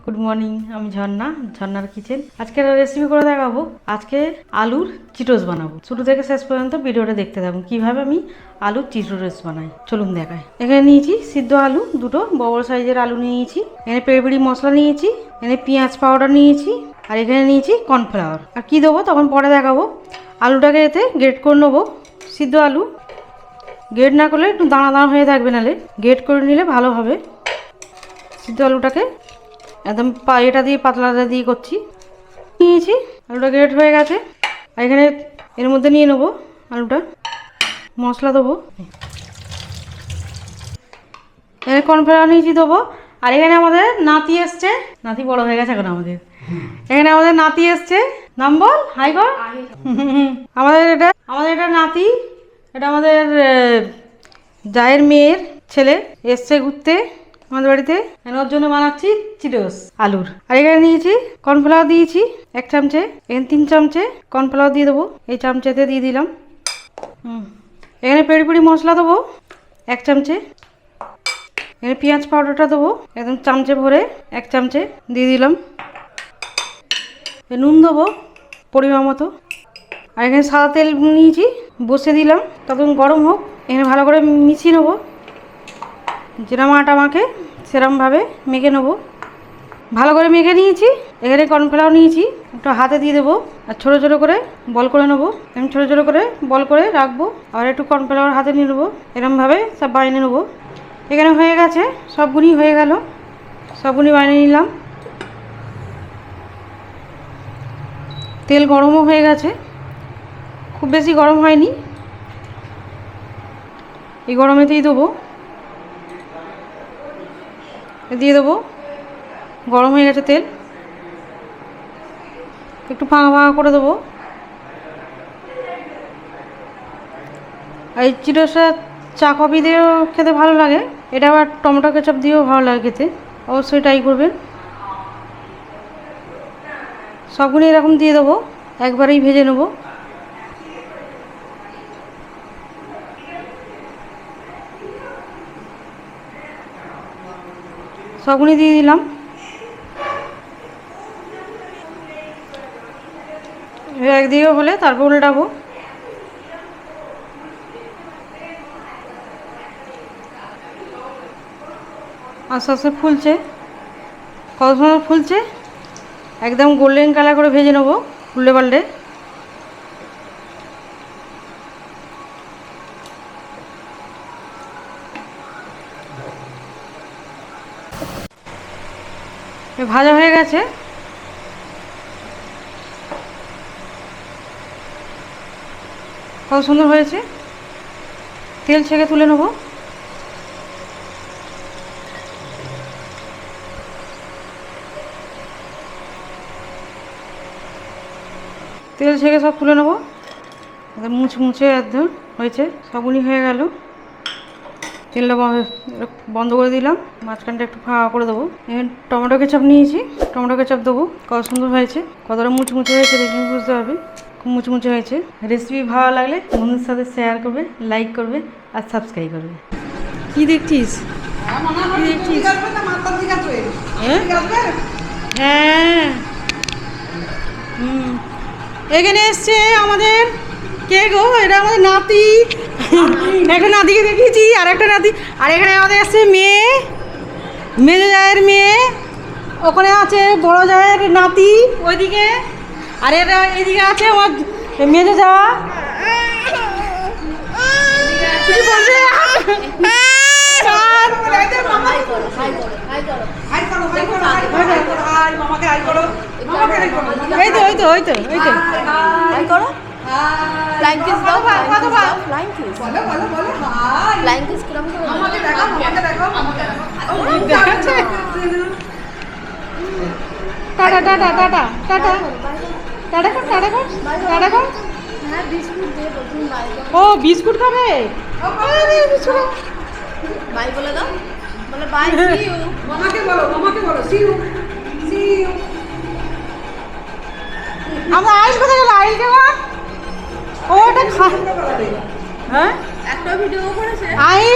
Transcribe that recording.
Good morning, আমি ঝর্ণার kitchen. আজকে রেসিপি করে দেখাবো। আজকে আলুর চিটোস বানাবো। শুরু থেকে শেষ পর্যন্ত ভিডিওটা দেখতে থাকুন কিভাবে আমি আলুর চিটোস বানাই। চলুন দেখাই। এখানে নিয়েছি সিদ্ধ আলু দুটো, বড় সাইজের আলু নিয়েছি। এখানে পেড়বিড়ি মশলা নিয়েছি, এখানে পেঁয়াজ পাউডার নিয়েছি, আর এখানে নিয়েছি কর্নফ্লাওয়ার। আর কি দেবো তখন পরে দেখাবো। আলুটাকে এতে গ্রেট করে নেবো। সিদ্ধ আলু গ্রেট না করলে একটু দানা দানা হয়ে থাকবে, নাহলে গ্রেট করে নিলে ভালো হবে। সিদ্ধ আলুটাকে একদম এটা দিয়ে পাতলাটা দিয়ে করছি। নিয়েছি, আলুটা গ্রেট হয়ে গেছে। আর এখানে এর মধ্যে নিয়ে নেবো আলুটা, মশলা দেবো। এখানে কর্নফ্লাওয়ার নিয়েছি দেবো। আর এখানে আমাদের নাতি এসছে, নাতি বড় হয়ে গেছে এখন আমাদের। এখানে আমাদের নাতি এসছে, নাম বল, হাই কর। আমাদের এটা নাতি, এটা আমাদের জায়ের মেয়ের ছেলে এসছে ঘুরতে আমাদের বাড়িতে। ওর জন্য বানাচ্ছি চিটোস আলুর। আর এখানে নিয়েছি কর্নফ্লাওয়ার দিয়েছি 1 চামচে, এখানে 3 চামচে কর্নফ্লাওয়ার দিয়ে দেবো। এই চামচেতে দিয়ে দিলাম। এখানে পেড়ি মশলা দেবো 1 চামচে। এখানে পেঁয়াজ পাউডারটা দেবো একদম চামচে ভরে 1 চামচে দিয়ে দিলাম। নুন দেবো পরিমাণ মতো। আর এখানে সাদা তেল নিয়েছি, বসে দিলাম, তখন গরম হোক। এখানে ভালো করে মিশিয়ে নেবো। যেরকম আটা মাখে সেরকমভাবে মেখে নেবো। ভালো করে মেখে নিয়েছি। এখানে কর্নফ্লাওয়ার নিয়েছি, একটু হাতে দিয়ে দেবো আর ছোটো ছোটো করে বল করে নেবো। আমি ছোটো ছোটো করে বল করে রাখবো, আর একটু কর্নফ্লাওয়ার হাতে নিয়ে নেবো। এরকমভাবে সব বানিয়ে নেবো। এখানে হয়ে গেছে, সবগুলি হয়ে গেল, সবগুলি বানিয়ে নিলাম। তেল গরমও হয়ে গেছে, খুব বেশি গরম হয়নি। এই গরমেতেই দেবো, দিয়ে দেবো। গরম হয়ে গেছে তেল, একটু ফাঁকা ফাঁকা করে দেবো। আর এই চিটোসটা চা কফি দিয়েও খেতে ভালো লাগে। এটা আবার টমেটো কেচাপ দিয়েও ভালো লাগে খেতে, অবশ্যই ট্রাই করবেন। সবগুলো এরকম দিয়ে দেবো, একবারেই ভেজে নেবো। সবগুলি দিয়ে দিলাম। একদিকে হলে তারপর উল্টাবো। আস্তে আস্তে ফুলছে, কত সময় ফুলছে, একদম গোল্ডেন কালার করে ভেজে নেবো উল্টে পাল্টে। ভাজা হয়ে গেছে। কত সুন্দর হয়েছে। তেল ছেঁকে তুলে নেব। তেল ছেঁকে সব তুলে নেব। একদম মুছে একদম হয়েছে, সবগুলি হয়ে গেল। তেলটা বন্ধ করে দিলাম, মাঝখানটা একটু ফাঁকা করে দেবো। এখানে টমেটো কেচাপ নিয়েছি, টমেটো কেচাপ দেবো। কত সুন্দর হয়েছে, কতটা মুচমুচে হয়েছে দেখে বুঝতে পারবে, খুব মুচমুচে হয়েছে। রেসিপি ভালো লাগলে বন্ধুদের সাথে শেয়ার করবে, লাইক করবে আর সাবস্ক্রাইব করবে। কি দেখছিস? হ্যাঁ, এখানে এসছে আমাদের কে গো? এটা আমাদের নাতি। একটা নাতিকে দেখিয়েছি, আর একটা নাতি। আর এখানে আমাদের এসছে মেয়ে, মেজো জায়ের মেয়ে। ওখানে আছে বড় জায়ের নাতি ওইদিকে। আর এটা এইদিকে আছে আমার মেজো যা। এই তো এই তো এই তো এই তো ফ্লাইং কিস দাও, ফ্লাইং কিস বলো বলো বলো। হাই ফ্লাইং কিস কিরকম করে? আমাকে দেখাও, আমাকে দেখাও, আমাকে দেখাও। Tata tata tata tata tata কর, টাটা কর, টাটা কর। হ্যাঁ, বিস্কুট দে প্রথম বাই। ও বিস্কুট খাবে? বাই বলে দাও, বলে বাই। C you. মামাকে বলো, মামাকে বলো, সি ইউ, সি ইউ। আমরা আইল কোথায় গেল? আইল কে ওটা খা। হ্যাঁ, একটা ভিডিও করেছে আইল।